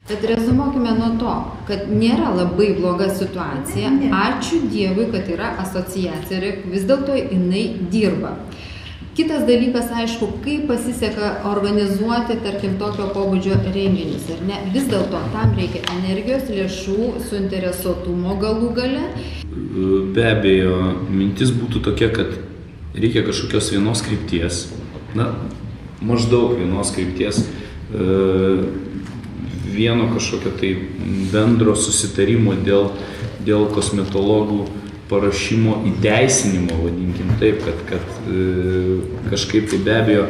Bet rezumuokime nuo to, kad nėra labai bloga situacija. Ačiū Dievui, kad yra asociacija ir vis dėlto jinai dirba. Kitas dalykas, aišku, kaip pasiseka organizuoti, tarkim, tokio pobūdžio renginius, ar ne? Vis dėlto tam reikia energijos, lėšų, suinteresuotumo galų gale. Be abejo, mintis būtų tokia, kad reikia kažkokios vienos krypties, maždaug vienos krypties, vieno kažkokio tai bendro susitarimo dėl kosmetologų paruošimo įteisinimo, vadinkim taip, kad kažkaip tai be abejo,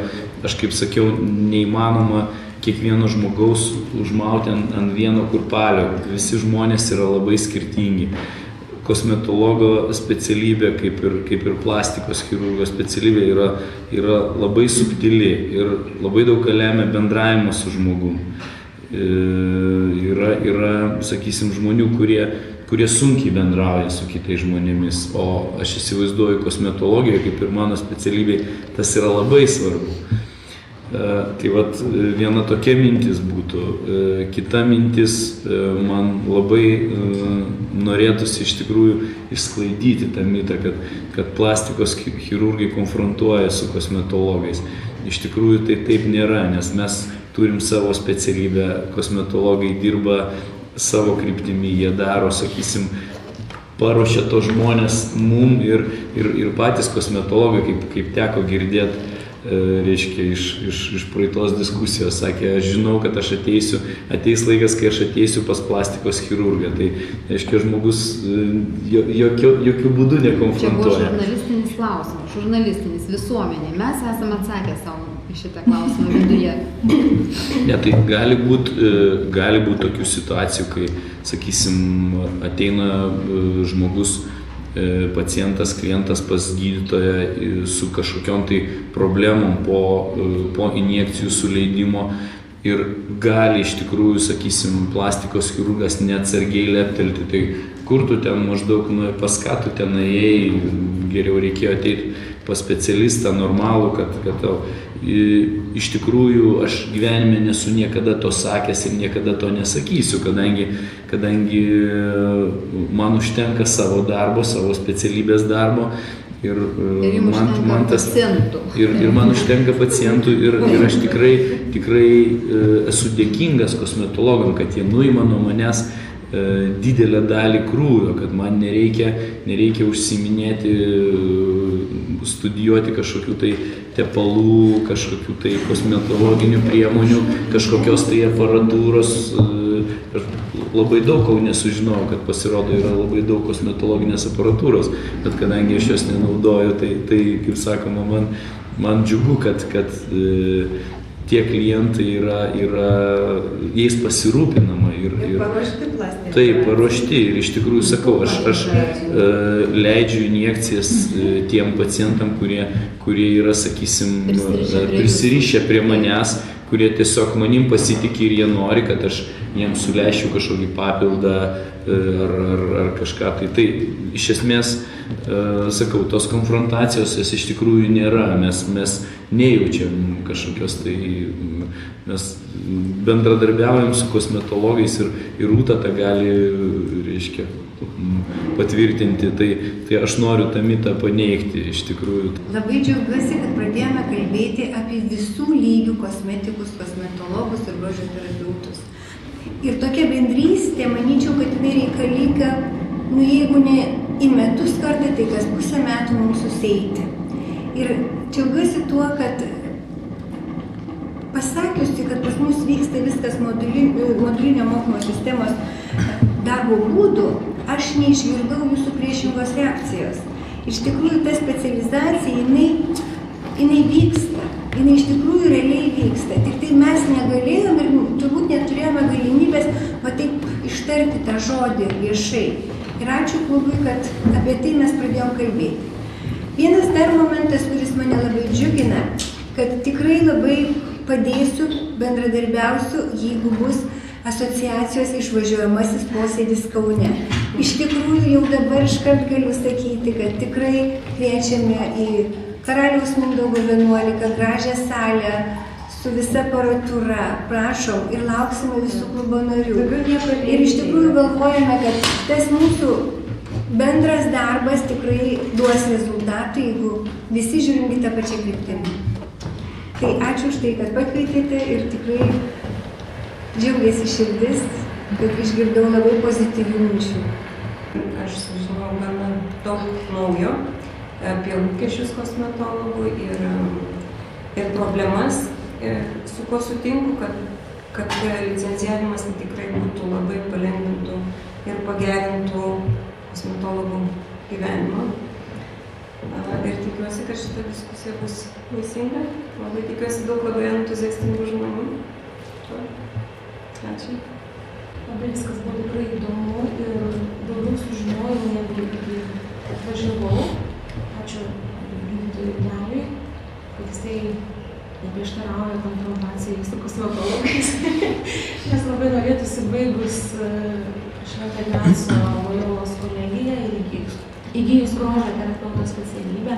aš kaip sakiau, neįmanoma kiekvieno žmogaus užmauti ant vieno kurpalio. Visi žmonės yra labai skirtingi. Kosmetologo specialybė, kaip ir plastikos chirurgo specialybė, yra labai subtili ir labai daug lemia bendravimo su žmogum. Yra, sakysim, žmonių, kurie sunkiai bendrauja su kitais žmonėmis, o aš įsivaizduoju kosmetologijoje, kaip ir mano specialybė, tas yra labai svarbu. Tai vat viena tokia mintis būtų. Kita mintis, man labai norėtųsi iš tikrųjų išsklaidyti tą mitą, kad plastikos chirurgai konfrontuoja su kosmetologais. Iš tikrųjų tai taip nėra, nes mes turim savo specialybę, kosmetologai dirba savo kryptimi, jie daro, sakysim, paruošia to žmonės mum ir patys kosmetologai, kaip teko girdėti, reiškia, iš praeitos diskusijos, sakė, aš žinau, kad aš ateis laikas, kai aš ateisiu pas plastikos chirurgą. Tai, reiškia, žmogus jokių būdų nekonfrontuoja. Čia buvo žurnalistinis klausimas, žurnalistinis visuomeniai. Mes esame atsakę savo šitą klausimą viduje. Ne, tai gali būt tokių situacijų, kai, sakysim, ateina žmogus, pacientas, klientas pas gydytoją su kažkokiom tai problemom po injekcijų suleidimo ir gali iš tikrųjų, sakysim, plastikos chirurgas neatsargiai leptelti, tai kur tu ten maždaug, pas ką tu ten ėjai, geriau reikėjo ateiti pas specialistą normalų, kad tau. Iš tikrųjų, aš gyvenime nesu niekada to sakęs ir niekada to nesakysiu, kadangi man užtenka savo darbo, savo specialybės darbo ir man užtenka pacientų ir aš tikrai esu dėkingas kosmetologam, kad jie nuima nuo manęs didelę dalį krūvio, kad man nereikia užsiiminėti, studijuoti kažkokių tai tepalų, kažkokių tai kosmetologinių priemonių, kažkokios tai aparatūros. Aš labai daug ko nesužinojau, kad pasirodo yra labai daug kosmetologinės aparatūros, bet kadangi aš jos nenaudoju, tai kaip sakoma, man džiugu, kad tie klientai yra jais pasirūpinama. Ir paruošti plastiką. Taip, paruošti. Ir iš tikrųjų sakau, aš leidžiu injekcijas tiem pacientam, kurie yra, sakysim, prisirišę prie manęs, kurie tiesiog manim pasitikė ir jie nori, kad aš jiems suleišiu kažkokį papildą ar kažką. Tai iš esmės, sakau, tos konfrontacijos iš tikrųjų nėra. Mes nejaučiam kažkokios tai, mes bendradarbiaujam su kosmetologais ir Rūta tą gali, reiškia, patvirtinti. Tai aš noriu tą mitą paneigti iš tikrųjų. Labai džiaugiuosi, kad pradėjome kalbėti apie visų lygių kosmetikus, kosmetologus ir grožio terapeutus. Ir tokia bendrystė, manyčiau, kad jinai reikalinga, jeigu ne į metus kartą, tai kas pusę metų mums susieiti. Ir džiaugiuosi tuo, kad pasakiusi, kad pas mus vyksta viskas modulinio mokymo sistemos darbo būdų, aš neišgirdau jūsų priešingos reakcijos. Iš tikrųjų, ta specializacija, jinai vyksta. Jinai iš tikrųjų realiai vyksta. Tik tai mes negalėjom ir turbūt neturėjome galimybės taip ištarti tą žodį viešai. Ir ačiū klubui, kad apie tai mes pradėjom kalbėti. Vienas dar momentas, kuris mane labai džiugina, kad tikrai labai padėsiu, bendradarbiausiu, jeigu bus asociacijos išvažiuojamasis posėdis Kaune. Iš tikrųjų, jau dabar iškart galiu sakyti, kad tikrai kviečiame į Karaliaus Mindaugo 11 gražią salę su visa aparatūra, prašom ir lauksime visų klubo narių. Ir iš tikrųjų galvojame, kad tas mūsų bendras darbas tikrai duos rezultatų, jeigu visi žiūrim į tą pačią kryptimį. Tai ačiū už tai, kad pakvietėte ir tikrai džiaugiasi širdis, kad išgirdau labai pozityvių minčių. Aš sužinojau gana daug naujo apie lūkesčius kosmetologų ir problemas, su kuo sutinku, kad licencijavimas tikrai būtų labai palengvintų ir pagerintų kosmetologų gyvenimą. Ir tikiuosi, kad šita diskusija bus vaisinga. Labai tikiuosi daug labai entuziastingų žmonių. Ačiū. Labai viskas buvo tikrai įdomu ir daugiau sužinojau, negu atvažiavau. Ačiū gydytojui Dariui, kad jisai neprieštarauja konfrontacijai su kosmetologais. Nes labai norėtųsi baigus Švento Ignaco Lojolos kolegiją ir įgijus grožio terapeuto specialybę,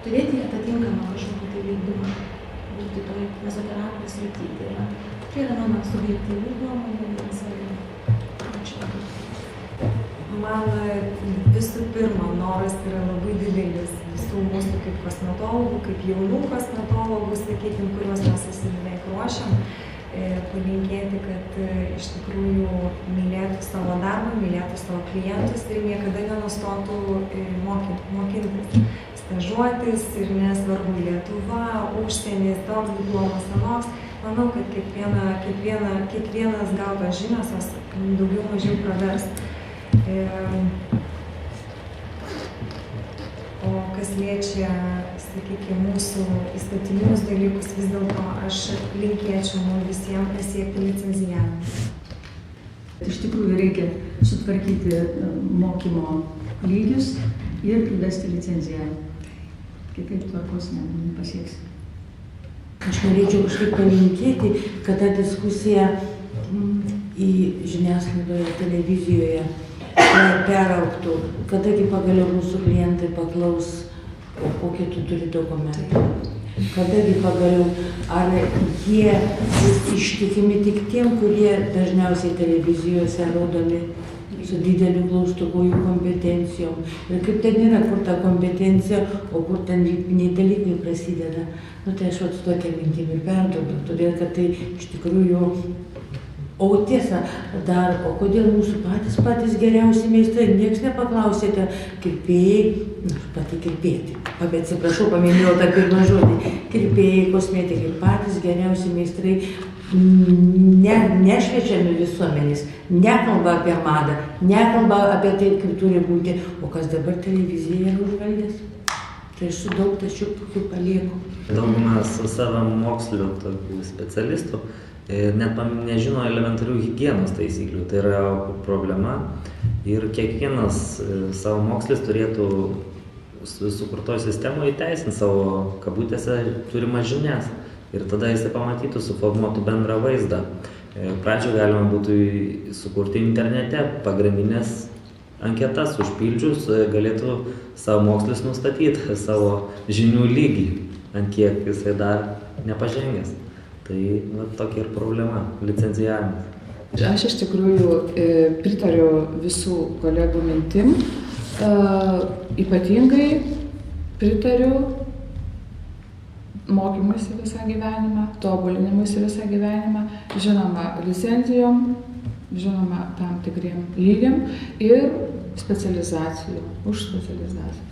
turėti atitinkamą kažkokį tai leidimą būti toj mezoterapijos srityje. Tai yra mano subjektyvi nuomonė ir visai. Ačiū. Man visų pirma noras yra labai didelis visų mūsų kaip kosmetologų, kaip jaunų kosmetologų, sakykime, kuriuos mes visi beveik ruošiam, palinkėti, kad iš tikrųjų mylėtų savo darbą, mylėtų savo klientus ir niekada nenustotų mokintis, stažuotis ir nesvarbu Lietuva, užsienis, toks diplomas, anoks. Manau, kad kiekvienas gautas žinios daugiau mažiau pravers. O kas liečia, sakykime, mūsų įstatyminius dalykus, vis dėlto aš linkėčiau mums visiems pasiekti licencijavimą. Iš tikrųjų reikia sutvarkyti mokymo lygius ir įvesti licencijavimą. Kitaip tvarkos nepasieks. Aš norėčiau kažkaip palinkėti, kad ta diskusija į žiniasklaidoje, televizijoje peraugtų, kadagi pagaliau mūsų klientai paklaus, o kokį tu turi dokumentą. Kadagi pagaliau, ar jie ištikimi tik tiem, kurie dažniausiai televizijose rodomi su dideliu klaustuku jų kompetencijom. Ir kaip ten yra, kur ta kompetencija, o kur ten lipiniai dalykai prasideda. Tai aš su tokia mintimi perduodu, todėl kad tai iš tikrųjų. O tiesa, dar, o kodėl mūsų patys geriausi meistrai, nieks nepaklausėte, kirpėjai, pati kirpėti, atsiprašau, paminėjau tą pirmą žodį, kirpėjai, kosmetikai, patys geriausi meistrai, nešviečiami visuomenės, nekalba apie madą, nekalba apie tai, kaip turi būti, o kas dabar televizija yra užvaldęs. Tai aš su daug tačiukų palieku. Daugumas savamokslių tokių specialistų net nežino elementarių higienos taisyklių. Tai yra problema ir kiekvienas savamokslis turėtų sukurtoj sistemoje įteisinti savo kabutėse turimas žinias ir tada jisai pamatytų, suformuotų bendrą vaizdą. Pradžioje galima būtų sukurti internete pagrindinės anketas, užpildžius galėtų savamokslis nustatyti savo žinių lygį, ant kiek jisai dar nepažengęs. Tai tokia ir problema – licencijavimas. Aš iš tikrųjų pritariu visų kolegų mintim. Ypatingai pritariu mokymuisi visą gyvenimą, tobulinimuisi visą gyvenimą, žinoma, licencijom, žinoma, tam tikriem lygiam ir specializacijų, už specializaciją.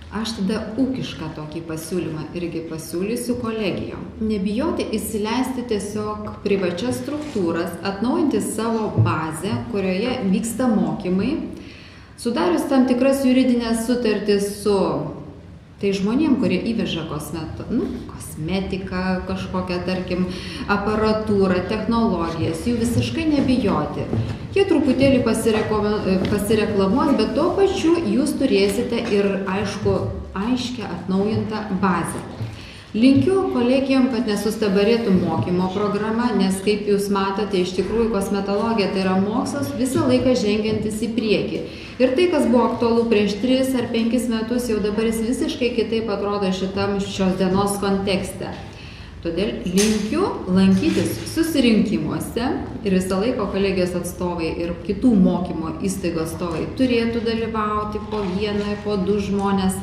Aš tada ūkišką tokį pasiūlymą irgi pasiūlysiu kolegijom. Nebijoti įsileisti tiesiog privačias struktūras, atnaujinti savo bazę, kurioje vyksta mokymai, sudarius tam tikras juridinės sutartis su tai žmonėm, kurie įveža kosmetiką, kažkokią, tarkim, aparatūrą, technologijas, jų visiškai nebijoti. Jie truputėlį pasireklamuos, bet tuo pačiu jūs turėsite ir, aišku, aiškę atnaujintą bazę. Linkiu kolegijom, kad nesustabarėtų mokymo programa, nes kaip jūs matote, iš tikrųjų kosmetologija tai yra mokslas visą laiką žengiantis į priekį. Ir tai, kas buvo aktualu prieš 3 ar 5 metus, jau dabar jis visiškai kitaip atrodo šios dienos kontekste. Todėl linkiu lankytis susirinkimuose ir visą laiką kolegijos atstovai ir kitų mokymo įstaigų atstovai turėtų dalyvauti po 1, po 2 žmonės.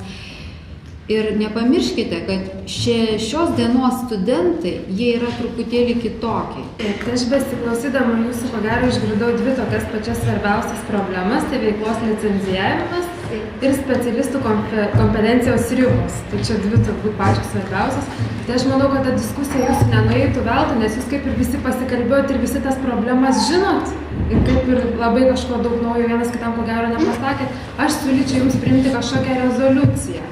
Ir nepamirškite, kad šios dienos studentai, jie yra truputėlį kitokie. Tai aš besiklausydama jūsų, ko gero, išgirdau 2 tokias pačias svarbiausias problemas, tai veiklos licencijavimas ir specialistų kompetencijos ribos. Tai čia 2 turbūt pačios svarbiausias. Tai aš manau, kad ta diskusija jūsų nenueitų veltui, nes jūs kaip ir visi pasikalbėjot ir visi tas problemas žinot. Ir kaip ir labai kažko daug naujo vienas kitam ko gero nepasakėt. Aš siūlyčiau jums priimti kažkokią rezoliuciją,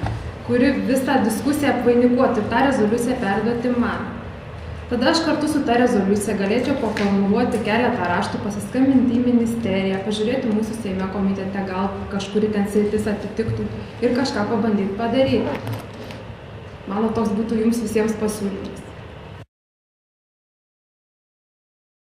kuri visą diskusiją apvainikuoti ir tą rezoliuciją perduoti man. Tada aš kartu su ta rezoliucija galėčiau paformuluoti keletą raštų, pasiskambinti į ministeriją, pažiūrėti mūsų Seime komitete, gal kažkuri ten sritis atitiktų ir kažką pabandyti padaryti. Mano toks būtų jums visiems pasiūlymas.